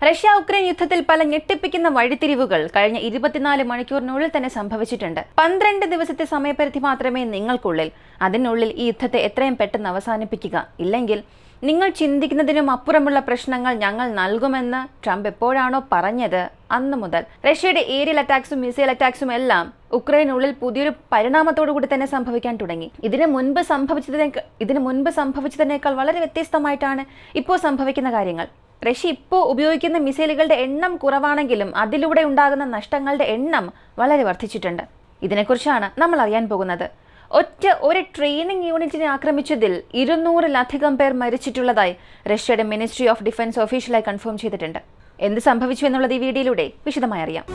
Russia Ukraine യുദ്ധത്തിൽ പല ഞെട്ടിപ്പിക്കുന്ന വഴിത്തിരിവുകൾ കഴിഞ്ഞ 24 മണിക്കൂറിനുള്ളിൽ തന്നെ സംഭവിച്ചിട്ടുണ്ട്. 12 ദിവസത്തെ സമയപരിധി മാത്രമേ നിങ്ങൾക്കുള്ളിൽ. അതിനുള്ളിൽ ഈ യുദ്ധത്തെ എത്രയും പെട്ടെന്ന് അവസാനിപ്പിക്കുക. ഇല്ലെങ്കിൽ നിങ്ങൾ ചിന്തിക്കുന്നതിനും അപ്പുറമുള്ള പ്രശ്നങ്ങൾ ഞങ്ങൾ നൽകുമെന്ന് ട്രംപ് എപ്പോഴാണോ പറഞ്ഞത് അന്നു മുതൽ റഷ്യയുടെ ഏരിയൽ അറ്റാക്സും മിസൈൽ അറ്റാക്സും എല്ലാം ഉക്രൈനുള്ളിൽ പുതിയൊരു പരിണാമത്തോടു കൂടി തന്നെ സംഭവിക്കാൻ തുടങ്ങി. ഇതിനു മുൻപ് സംഭവിച്ചതിനേക്കാൾ വളരെ വ്യത്യസ്തമായിട്ടാണ് ഇപ്പോൾ സംഭവിക്കുന്ന കാര്യങ്ങൾ. റഷ്യ ഇപ്പോൾ ഉപയോഗിക്കുന്ന മിസൈലുകളുടെ എണ്ണം കുറവാണെങ്കിലും അതിലൂടെ ഉണ്ടാകുന്ന നഷ്ടങ്ങളുടെ എണ്ണം വളരെ വർദ്ധിച്ചിട്ടുണ്ട്. ഇതിനെക്കുറിച്ചാണ് നമ്മൾ അറിയാൻ പോകുന്നത്. ഒരു ട്രെയിനിങ് യൂണിറ്റിനെ ആക്രമിച്ചതിൽ 200-ലധികം പേർ മരിച്ചിട്ടുള്ളതായി റഷ്യയുടെ മിനിസ്ട്രി ഓഫ് ഡിഫൻസ് ഒഫീഷ്യലായി കൺഫേം ചെയ്തിട്ടുണ്ട്. എന്ത് സംഭവിച്ചു എന്നുള്ളത് ഈ വീഡിയോയിലൂടെ വിശദമായി അറിയാം.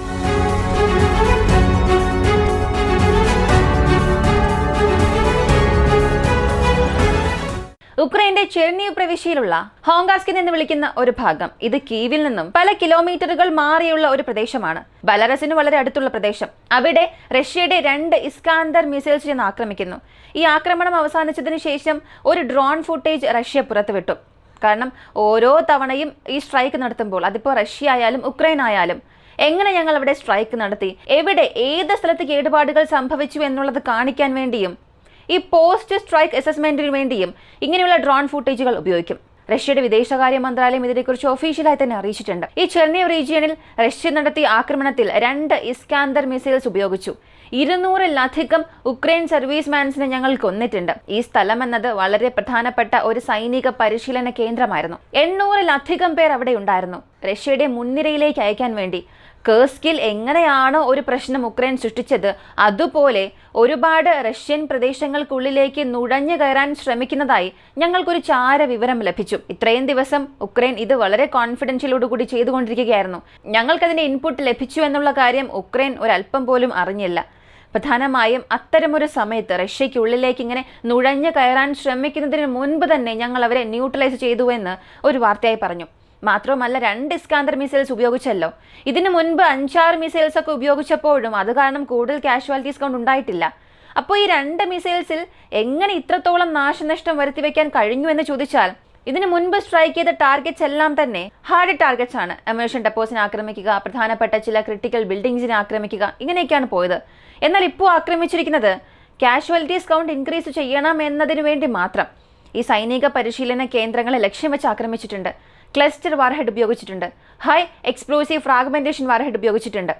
ഉക്രൈന്റെ ചെർണീവ് പ്രവിശ്യയിലുള്ള ഹോങ്കാസ്കിൻ എന്ന് വിളിക്കുന്ന ഒരു ഭാഗം. ഇത് കീവിൽ നിന്നും പല കിലോമീറ്ററുകൾ മാറിയുള്ള ഒരു പ്രദേശമാണ്. ബെലാറസിന് വളരെ അടുത്തുള്ള പ്രദേശം. അവിടെ റഷ്യയുടെ 2 ഇസ്കാന്ദർ മിസൈൽസ് ചെന്ന് ആക്രമിക്കുന്നു. ഈ ആക്രമണം അവസാനിച്ചതിന് ശേഷം ഒരു ഡ്രോൺ ഫുട്ടേജ് റഷ്യ പുറത്തുവിട്ടു. കാരണം ഓരോ തവണയും ഈ സ്ട്രൈക്ക് നടത്തുമ്പോൾ, അതിപ്പോൾ റഷ്യ ആയാലും ഉക്രൈൻ ആയാലും, എങ്ങനെ ഞങ്ങൾ അവിടെ സ്ട്രൈക്ക് നടത്തി, എവിടെ ഏത് സ്ഥലത്ത് കേടുപാടുകൾ സംഭവിച്ചു എന്നുള്ളത് കാണിക്കാൻ വേണ്ടിയും ഈ പോസ്റ്റ് സ്ട്രൈക്ക് അസസ്മെന്റിന് വേണ്ടിയും ഇങ്ങനെയുള്ള ഡ്രോൺ ഫുട്ടേജുകൾ ഉപയോഗിക്കും. റഷ്യയുടെ വിദേശകാര്യ മന്ത്രാലയം ഇതിനെക്കുറിച്ച് ഒഫീഷ്യലായി തന്നെ അറിയിച്ചിട്ടുണ്ട്. ഈ ചെർണീവ് റീജിയനിൽ റഷ്യ നടത്തിയ ആക്രമണത്തിൽ 2 ഇസ്കാന്ദർ മിസൈൽസ് ഉപയോഗിച്ചു. 200-ലധികം ഉക്രൈൻ സർവീസ്മാൻസിനെ ഞങ്ങൾ കൊന്നിട്ടുണ്ട്. ഈ സ്ഥലം എന്നത് വളരെ പ്രധാനപ്പെട്ട ഒരു സൈനിക പരിശീലന കേന്ദ്രമായിരുന്നു. 800-ലധികം പേർ അവിടെ ഉണ്ടായിരുന്നു. റഷ്യയുടെ മുൻനിരയിലേക്ക് അയക്കാൻ വേണ്ടി കേർസ്കിൽ എങ്ങനെയാണോ ഒരു പ്രശ്നം ഉക്രൈൻ സൃഷ്ടിച്ചത്, അതുപോലെ ഒരുപാട് റഷ്യൻ പ്രദേശങ്ങൾക്കുള്ളിലേക്ക് നുഴഞ്ഞു കയറാൻ ശ്രമിക്കുന്നതായി ഞങ്ങൾക്കൊരു ചാര വിവരം ലഭിച്ചു. ഇത്രയും ദിവസം ഉക്രൈൻ ഇത് വളരെ കോൺഫിഡൻഷ്യലോടുകൂടി ചെയ്തുകൊണ്ടിരിക്കുകയായിരുന്നു. ഞങ്ങൾക്കതിന്റെ ഇൻപുട്ട് ലഭിച്ചു എന്നുള്ള കാര്യം ഉക്രൈൻ ഒരല്പം പോലും അറിഞ്ഞില്ല. പ്രധാനമായും അത്തരമൊരു സമയത്ത് റഷ്യയ്ക്കുള്ളിലേക്ക് ഇങ്ങനെ നുഴഞ്ഞു കയറാൻ ശ്രമിക്കുന്നതിന് മുൻപ് തന്നെ ഞങ്ങൾ അവരെ ന്യൂട്രലൈസ് ചെയ്തു എന്ന് ഒരു വാർത്തയായി പറഞ്ഞു. മാത്രവുമല്ല, 2 ഇസ്കാന്ദർ മിസൈൽസ് ഉപയോഗിച്ചല്ലോ. ഇതിനു മുൻപ് 5-6 മിസൈൽസ് ഒക്കെ ഉപയോഗിച്ചപ്പോഴും അത് കാരണം കൂടുതൽ കാഷ്വാലിറ്റീസ് കൊണ്ട് ഉണ്ടായിട്ടില്ല. അപ്പോൾ ഈ 2 മിസൈൽസിൽ എങ്ങനെ ഇത്രത്തോളം നാശനഷ്ടം വരുത്തിവെക്കാൻ കഴിഞ്ഞു എന്ന് ചോദിച്ചാൽ, ഇതിനു മുൻപ് സ്ട്രൈക്ക് ചെയ്ത ടാർഗറ്റ്സ് എല്ലാം തന്നെ ഹാർഡ് ടാർഗറ്റ്സ് ആണ്. അമ്യൂണിഷൻ ഡെപ്പോസിനെ ആക്രമിക്കുക, പ്രധാനപ്പെട്ട ചില ക്രിട്ടിക്കൽ ബിൽഡിംഗ്സിനെ ആക്രമിക്കുക, ഇങ്ങനെയൊക്കെയാണ് പോയത്. എന്നാൽ ഇപ്പോൾ ആക്രമിച്ചിരിക്കുന്നത് കാഷ്വാലിറ്റീസ് കൗണ്ട് ഇൻക്രീസ് ചെയ്യണം എന്നതിനു വേണ്ടി മാത്രം ഈ സൈനിക പരിശീലന കേന്ദ്രങ്ങളെ ലക്ഷ്യം വെച്ച് ആക്രമിച്ചിട്ടുണ്ട്. ക്ലസ്റ്റർ വാർഹെഡ് ഉപയോഗിച്ചിട്ടുണ്ട്. ഹൈ എക്സ്പ്ലോസീവ് ഫ്രാഗ്മെന്റേഷൻ വാർഹെഡ് ഉപയോഗിച്ചിട്ടുണ്ട്.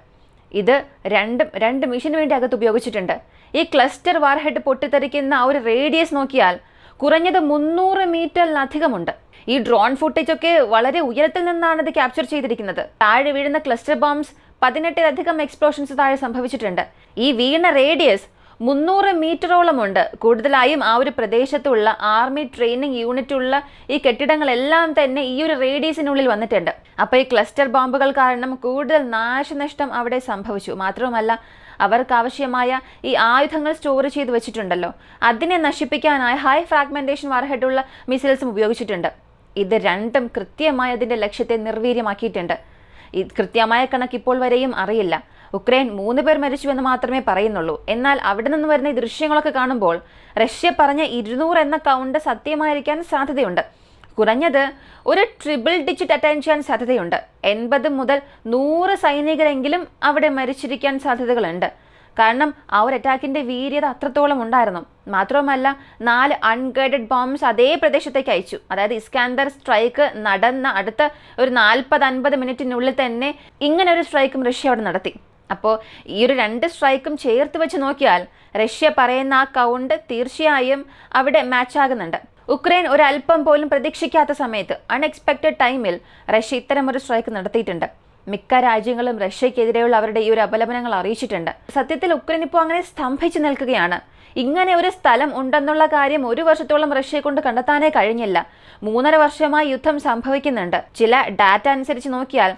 ഇത് രണ്ട് മിഷന് വേണ്ടി അകത്ത് ഉപയോഗിച്ചിട്ടുണ്ട്. ഈ ക്ലസ്റ്റർ വാർഹെഡ് പൊട്ടിത്തെറിക്കുന്ന ആ ഒരു റേഡിയസ് നോക്കിയാൽ കുറഞ്ഞത് 300 മീറ്ററിലധികമുണ്ട്. ഈ ഡ്രോൺ ഫുട്ടേജ് ഒക്കെ വളരെ ഉയരത്തിൽ നിന്നാണ് ഇത് ക്യാപ്ചർ ചെയ്തിരിക്കുന്നത്. താഴെ വീഴുന്ന ക്ലസ്റ്റർ ബോംബ്സ് 18-ലധികം എക്സ്പ്ലോഷൻസ് താഴെ സംഭവിച്ചിട്ടുണ്ട്. ഈ വീണ റേഡിയസ് 300 മീറ്ററോളം ഉണ്ട്. കൂടുതലായും ആ ഒരു പ്രദേശത്തുള്ള ആർമി ട്രെയിനിങ് യൂണിറ്റ് ഉള്ള ഈ കെട്ടിടങ്ങളെല്ലാം തന്നെ ഈ ഒരു റേഡിയസിനുള്ളിൽ വന്നിട്ടുണ്ട്. അപ്പോൾ ഈ ക്ലസ്റ്റർ ബോംബുകൾ കാരണം കൂടുതൽ നാശനഷ്ടം അവിടെ സംഭവിച്ചു. മാത്രവുമല്ല, അവർക്കാവശ്യമായ ഈ ആയുധങ്ങൾ സ്റ്റോർ ചെയ്ത് വെച്ചിട്ടുണ്ടല്ലോ, അതിനെ നശിപ്പിക്കാനായി ഹൈ ഫ്രാഗ്മെന്റേഷൻ വാർഹെഡുള്ള മിസൈൽസും ഉപയോഗിച്ചിട്ടുണ്ട്. ഇത് രണ്ടും കൃത്യമായി അതിൻ്റെ ലക്ഷ്യത്തെ നിർവീര്യമാക്കിയിട്ടുണ്ട്. ഈ കൃത്യമായ കണക്ക് ഇപ്പോൾ വരെയും അറിയില്ല. ഉക്രൈൻ 3 പേർ മരിച്ചുവെന്ന് മാത്രമേ പറയുന്നുള്ളൂ. എന്നാൽ അവിടെ നിന്ന് വരുന്ന ഈ ദൃശ്യങ്ങളൊക്കെ കാണുമ്പോൾ റഷ്യ പറഞ്ഞ 200 എന്ന കൗണ്ട് സത്യമായിരിക്കാൻ സാധ്യതയുണ്ട്. കുറഞ്ഞത് ഒരു ട്രിപ്പിൾ ഡിജിറ്റ് അറ്റൈൻ ചെയ്യാൻ സാധ്യതയുണ്ട്. 80 മുതൽ 100 സൈനികരെങ്കിലും അവിടെ മരിച്ചിരിക്കാൻ സാധ്യതകളുണ്ട്. കാരണം ആ ഒരു അറ്റാക്കിന്റെ വീര്യത അത്രത്തോളം ഉണ്ടായിരുന്നു. മാത്രവുമല്ല, 4 അൺഗൈഡഡ് ബോംബ്സ് അതേ പ്രദേശത്തേക്ക് അയച്ചു. അതായത് ഇസ്കാന്ദർ സ്ട്രൈക്ക് നടന്ന അടുത്ത ഒരു 40-50 മിനിറ്റിനുള്ളിൽ തന്നെ ഇങ്ങനെ ഒരു സ്ട്രൈക്കും റഷ്യ അവിടെ നടത്തി. അപ്പോൾ ഈ ഒരു 2 സ്ട്രൈക്കും ചേർത്ത് വെച്ച് നോക്കിയാൽ റഷ്യ പറയുന്ന ആ കൗണ്ട് തീർച്ചയായും അവിടെ മാച്ച് ആകുന്നുണ്ട്. ഉക്രൈൻ ഒരല്പം പോലും പ്രതീക്ഷിക്കാത്ത സമയത്ത്, അൺഎക്സ്പെക്റ്റഡ് ടൈമിൽ റഷ്യ ഇത്തരമൊരു സ്ട്രൈക്ക് നടത്തിയിട്ടുണ്ട്. മിക്ക രാജ്യങ്ങളും റഷ്യക്കെതിരെയുള്ള അവരുടെ ഈ ഒരു അപലപനങ്ങൾ അറിയിച്ചിട്ടുണ്ട്. സത്യത്തിൽ ഉക്രൈൻ ഇപ്പോൾ അങ്ങനെ സ്തംഭിച്ചു നിൽക്കുകയാണ്. ഇങ്ങനെ ഒരു സ്ഥലം ഉണ്ടെന്നുള്ള കാര്യം 1 വർഷത്തോളം റഷ്യയെ കൊണ്ട് കണ്ടെത്താനേ കഴിഞ്ഞില്ല. 3.5 വർഷമായി യുദ്ധം സംഭവിക്കുന്നുണ്ട്. ചില ഡാറ്റ അനുസരിച്ച് നോക്കിയാൽ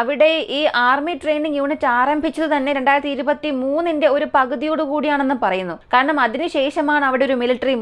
അവിടെ ഈ ആർമി ട്രെയിനിങ് യൂണിറ്റ് ആരംഭിച്ചത് തന്നെ 2023 ഒരു പകുതിയോടുകൂടിയാണെന്ന് പറയുന്നു. കാരണം അതിനുശേഷമാണ് അവിടെ ഒരു മിലിറ്ററി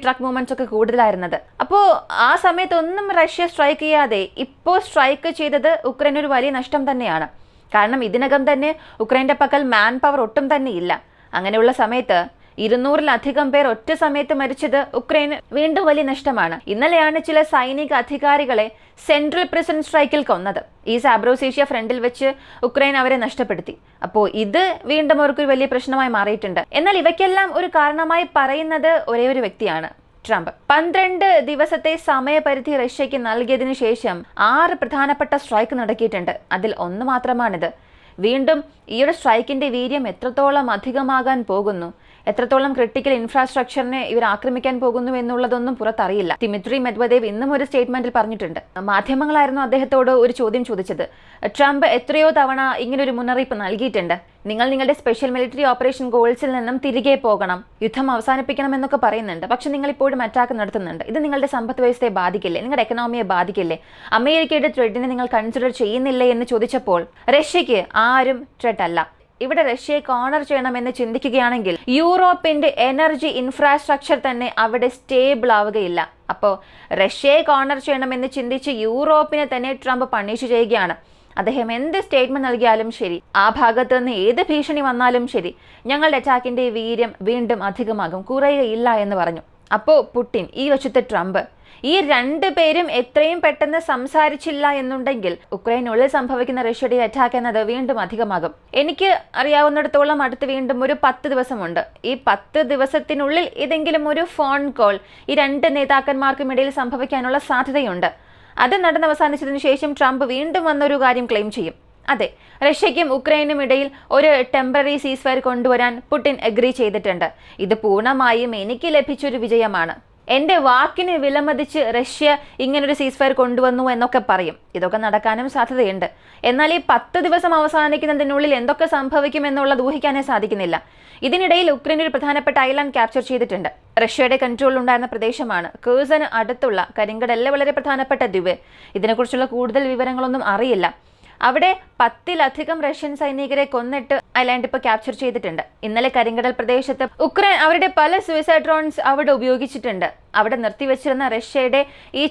ട്രക്ക് മൂവ്മെന്റ്സ് ഒക്കെ കൂടുതലായിരുന്നത്. അപ്പോൾ ആ സമയത്തൊന്നും റഷ്യ സ്ട്രൈക്ക് ചെയ്യാതെ ഇപ്പോൾ സ്ട്രൈക്ക് ചെയ്തത് ഉക്രൈൻ ഒരു വലിയ നഷ്ടം തന്നെയാണ്. കാരണം ഇതിനകം തന്നെ ഉക്രൈൻ്റെ പക്കൽ മാൻ പവർ ഒട്ടും തന്നെ ഇല്ല. അങ്ങനെയുള്ള സമയത്ത് 200-ലധികം പേർ ഒറ്റ സമയത്ത് മരിച്ചത് ഉക്രൈന് വീണ്ടും വലിയ നഷ്ടമാണ്. ഇന്നലെയാണ് ചില സൈനിക അധികാരികളെ സെൻട്രൽ പ്രിസൺ സ്ട്രൈക്കിൽ കൊന്നത്. ഈ സാബ്രോസേഷ്യ ഫ്രണ്ടിൽ വെച്ച് ഉക്രൈൻ അവരെ നഷ്ടപ്പെടുത്തി. അപ്പോൾ ഇത് വീണ്ടും അവർക്കൊരു വലിയ പ്രശ്നമായി മാറിയിട്ടുണ്ട്. എന്നാൽ ഇവയ്ക്കെല്ലാം ഒരു കാരണമായി പറയുന്നത് ഒരേ ഒരു വ്യക്തിയാണ്, ട്രംപ്. 12 ദിവസത്തെ സമയപരിധി റഷ്യയ്ക്ക് നൽകിയതിനു ശേഷം 6 പ്രധാനപ്പെട്ട സ്ട്രൈക്ക് നടക്കിയിട്ടുണ്ട്. അതിൽ ഒന്ന് മാത്രമാണിത്. വീണ്ടും ഈയൊരു സ്ട്രൈക്കിന്റെ വീര്യം എത്രത്തോളം അധികമാകാൻ പോകുന്നു, എത്രത്തോളം ക്രിട്ടിക്കൽ ഇൻഫ്രാസ്ട്രക്ചറിനെ ഇവർ ആക്രമിക്കാൻ പോകുന്നു എന്നുള്ളതൊന്നും പുറത്തറിയില്ല. ദിമിത്രി മെദ്വദേവ് ഇന്നും ഒരു സ്റ്റേറ്റ്മെന്റിൽ പറഞ്ഞിട്ടുണ്ട്. മാധ്യമങ്ങളായിരുന്നു അദ്ദേഹത്തോട് ഒരു ചോദ്യം ചോദിച്ചത്. ട്രംപ് എത്രയോ തവണ ഇങ്ങനൊരു മുന്നറിയിപ്പ് നൽകിയിട്ടുണ്ട്. നിങ്ങൾ നിങ്ങളുടെ സ്പെഷ്യൽ മിലിറ്ററി ഓപ്പറേഷൻ ഗോൾസിൽ നിന്നും തിരികെ പോകണം, യുദ്ധം അവസാനിപ്പിക്കണം എന്നൊക്കെ പറയുന്നുണ്ട്. പക്ഷെ നിങ്ങൾ ഇപ്പോഴും അറ്റാക്ക് നടത്തുന്നുണ്ട്. ഇത് നിങ്ങളുടെ സമ്പദ് വ്യവസ്ഥയെ ബാധിക്കില്ലേ, നിങ്ങളുടെ എക്കണോമിയെ ബാധിക്കില്ലേ, അമേരിക്കയുടെ ത്രെഡിനെ നിങ്ങൾ കൺസിഡർ ചെയ്യുന്നില്ലേ എന്ന് ചോദിച്ചപ്പോൾ റഷ്യയ്ക്ക് ആരും ത്രെഡ് അല്ല. ഇവിടെ റഷ്യയെ കോർണർ ചെയ്യണമെന്ന് ചിന്തിക്കുകയാണെങ്കിൽ യൂറോപ്പിന്റെ എനർജി ഇൻഫ്രാസ്ട്രക്ചർ തന്നെ അവിടെ സ്റ്റേബിൾ ആവുകയില്ല. അപ്പോൾ റഷ്യയെ കോർണർ ചെയ്യണമെന്ന് ചിന്തിച്ച് യൂറോപ്പിനെ തന്നെ ട്രംപ് പണിഷ് ചെയ്യുകയാണ്. അദ്ദേഹം എന്ത് സ്റ്റേറ്റ്മെന്റ് നൽകിയാലും ശരി, ആ ഭാഗത്ത് നിന്ന് ഏത് ഭീഷണി വന്നാലും ശരി, ഞങ്ങളുടെ അറ്റാക്കിന്റെ വീര്യം വീണ്ടും അധികമാകും, കുറയുകയില്ല എന്ന് പറഞ്ഞു. അപ്പോൾ പുടിൻ, ഈ വശത്തെ ട്രംപ്, ഈ 2 പേരും എത്രയും പെട്ടെന്ന് സംസാരിച്ചില്ല എന്നുണ്ടെങ്കിൽ ഉക്രൈനുള്ളിൽ സംഭവിക്കുന്ന റഷ്യയുടെ അറ്റാക്ക് എന്നത് വീണ്ടും അധികമാകും. എനിക്ക് അറിയാവുന്നിടത്തോളം അടുത്ത് വീണ്ടും ഒരു 10 ദിവസമുണ്ട്. ഈ 10 ദിവസത്തിനുള്ളിൽ ഏതെങ്കിലും ഒരു ഫോൺ കോൾ ഈ 2 നേതാക്കന്മാർക്കും ഇടയിൽ സംഭവിക്കാനുള്ള സാധ്യതയുണ്ട്. അത് നടന്നവസാനിച്ചതിനു ശേഷം ട്രംപ് വീണ്ടും വന്നൊരു കാര്യം ക്ലെയിം ചെയ്യും. അതെ, റഷ്യയ്ക്കും ഉക്രൈനും ഇടയിൽ ഒരു ടെമ്പററി സീസ് ഫയർ കൊണ്ടുവരാൻ പുടിൻ അഗ്രി ചെയ്തിട്ടുണ്ട്. ഇത് പൂർണ്ണമായും എനിക്ക് ലഭിച്ചൊരു വിജയമാണ്. എൻ്റെ വാക്കിന് വിലമതിച്ച് റഷ്യ ഇങ്ങനൊരു സീസ് ഫയർ കൊണ്ടുവന്നു എന്നൊക്കെ പറയും. ഇതൊക്കെ നടക്കാനും സാധ്യതയുണ്ട്. എന്നാൽ ഈ 10 ദിവസം അവസാനിക്കുന്നതിനുള്ളിൽ എന്തൊക്കെ സംഭവിക്കും എന്നുള്ളത് ഊഹിക്കാനേ സാധിക്കുന്നില്ല. ഇതിനിടയിൽ ഉക്രൈൻ ഒരു പ്രധാനപ്പെട്ട ഐലാൻഡ് ക്യാപ്ചർ ചെയ്തിട്ടുണ്ട്. റഷ്യയുടെ കൺട്രോളിൽ ഉണ്ടായിരുന്ന പ്രദേശമാണ്. കേഴ്സന് അടുത്തുള്ള കരിങ്കടലിലെ വളരെ പ്രധാനപ്പെട്ട ദ്വീപ്. ഇതിനെക്കുറിച്ചുള്ള കൂടുതൽ വിവരങ്ങളൊന്നും അറിയില്ല. അവിടെ 10-ലധികം റഷ്യൻ സൈനികരെ കൊന്നിട്ട് ഐലാൻഡ് ഇപ്പോൾ ക്യാപ്ചർ ചെയ്തിട്ടുണ്ട്. ഇന്നലെ കരിങ്കടൽ പ്രദേശത്ത് ഉക്രൈൻ അവരുടെ പല സൂയിസൈഡ് ഡ്രോൺസ് അവിടെ ഉപയോഗിച്ചിട്ടുണ്ട്. അവിടെ നിർത്തിവെച്ചിരുന്ന റഷ്യയുടെ ഈ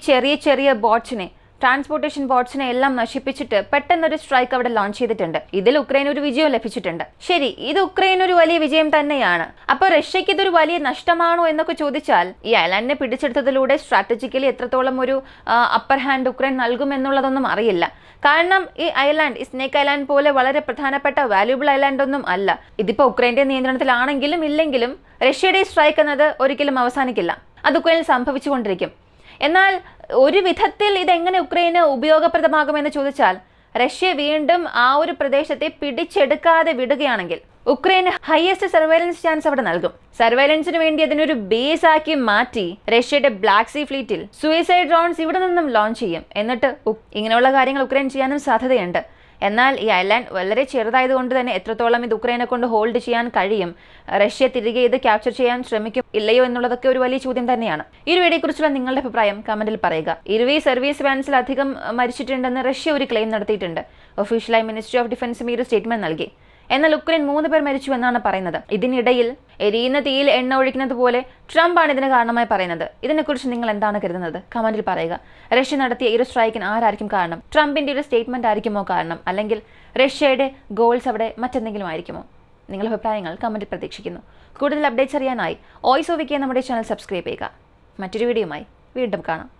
ചെറിയ ബോട്ട്സിനെ, ട്രാൻസ്പോർട്ടേഷൻ ബോട്ട്സിനെ എല്ലാം നശിപ്പിച്ചിട്ട് പെട്ടെന്നൊരു സ്ട്രൈക്ക് അവിടെ ലോഞ്ച് ചെയ്തിട്ടുണ്ട്. ഇതിൽ ഉക്രൈൻ ഒരു വിജയം ലഭിച്ചിട്ടുണ്ട്. ശരി, ഇത് ഉക്രൈൻ ഒരു വലിയ വിജയം തന്നെയാണ്. അപ്പോൾ റഷ്യയ്ക്ക് ഇതൊരു വലിയ നഷ്ടമാണോ എന്നൊക്കെ ചോദിച്ചാൽ, ഈ ഐലാൻഡിനെ പിടിച്ചെടുത്തതിലൂടെ സ്ട്രാറ്റജിക്കലി എത്രത്തോളം ഒരു അപ്പർ ഹാൻഡ് ഉക്രൈൻ നൽകുമെന്നുള്ളതൊന്നും അറിയില്ല. കാരണം ഈ ഐലാൻഡ്, ഈ സ്നേക്ക് ഐലാൻഡ് പോലെ വളരെ പ്രധാനപ്പെട്ട വാല്യൂബിൾ ഐലാൻഡ് ഒന്നും അല്ല. ഇതിപ്പോൾ ഉക്രൈന്റെ നിയന്ത്രണത്തിലാണെങ്കിലും ഇല്ലെങ്കിലും റഷ്യയുടെ സ്ട്രൈക്ക് എന്നത് ഒരിക്കലും അവസാനിക്കില്ല. അത് ഉക്രൈനിൽ സംഭവിച്ചുകൊണ്ടിരിക്കും. എന്നാൽ ഒരു വിധത്തിൽ ഇതെങ്ങനെ ഉക്രൈന് ഉപയോഗപ്രദമാകുമെന്ന് ചോദിച്ചാൽ, റഷ്യ വീണ്ടും ആ ഒരു പ്രദേശത്തെ പിടിച്ചെടുക്കാതെ വിടുകയാണെങ്കിൽ ഉക്രൈന് ഹയസ്റ്റ് സർവൈലൻസ് ചാൻസ് അവിടെ നൽകും. സർവൈലൻസിന് വേണ്ടി അതിനൊരു ബേസ് ആക്കി മാറ്റി റഷ്യയുടെ ബ്ലാക്ക് സീ ഫ്ലീറ്റിൽ സൂയിസൈഡ് ഡ്രോൺസ് ഇവിടെ നിന്നും ലോഞ്ച് ചെയ്യും. എന്നിട്ട് ഇങ്ങനെയുള്ള കാര്യങ്ങൾ ഉക്രൈൻ ചെയ്യാനും സാധ്യതയുണ്ട്. എന്നാൽ ഈ ഐലാൻഡ് വളരെ ചെറുതായതുകൊണ്ട് തന്നെ എത്രത്തോളം ഇത് ഉക്രൈനെ കൊണ്ട് ഹോൾഡ് ചെയ്യാൻ കഴിയും, റഷ്യ തിരികെ ഇത് ക്യാപ്ചർ ചെയ്യാൻ ശ്രമിക്കും ഇല്ലയോ എന്നുള്ളതൊക്കെ ഒരു വലിയ ചോദ്യം തന്നെയാണ്. ഈ ഒരു വീഡിയോയെക്കുറിച്ചുള്ള നിങ്ങളുടെ അഭിപ്രായം കമന്റിൽ പറയുക. 20 സർവീസ് വാൻസിലധികം മരിച്ചിട്ടുണ്ടെന്ന് റഷ്യ ഒരു ക്ലെയിം നടത്തിയിട്ടുണ്ട്. ഒഫീഷ്യലായി മിനിസ്ട്രി ഓഫ് ഡിഫൻസും ഈ ഒരു സ്റ്റേറ്റ്മെന്റ് നൽകി. എന്നാൽ ഉക്രൈൻ 3 പേർ മരിച്ചു എന്നാണ് പറയുന്നത്. ഇതിനിടയിൽ എരിയുന്ന തീയിൽ എണ്ണ ഒഴിക്കുന്നത് പോലെ ട്രംപാണ് ഇതിന് കാരണമായി പറയുന്നത്. ഇതിനെക്കുറിച്ച് നിങ്ങൾ എന്താണ് കരുതുന്നത്? കമന്റിൽ പറയുക. റഷ്യ നടത്തിയ ഈ ഒരു സ്ട്രൈക്കിന് ആരായിരിക്കും കാരണം? ട്രംപിന്റെ ഒരു സ്റ്റേറ്റ്മെന്റ് ആയിരിക്കുമോ കാരണം? അല്ലെങ്കിൽ റഷ്യയുടെ ഗോൾസ് അവിടെ മറ്റെന്തെങ്കിലും ആയിരിക്കുമോ? നിങ്ങളുടെ അഭിപ്രായങ്ങൾ കമന്റിൽ പ്രതീക്ഷിക്കുന്നു. കൂടുതൽ അപ്ഡേറ്റ്സ് അറിയാനായി വോയിസ് ഓഫ് വിക്കിയെ നമ്മുടെ ചാനൽ സബ്സ്ക്രൈബ് ചെയ്യുക. മറ്റൊരു വീഡിയോയുമായി വീണ്ടും കാണാം.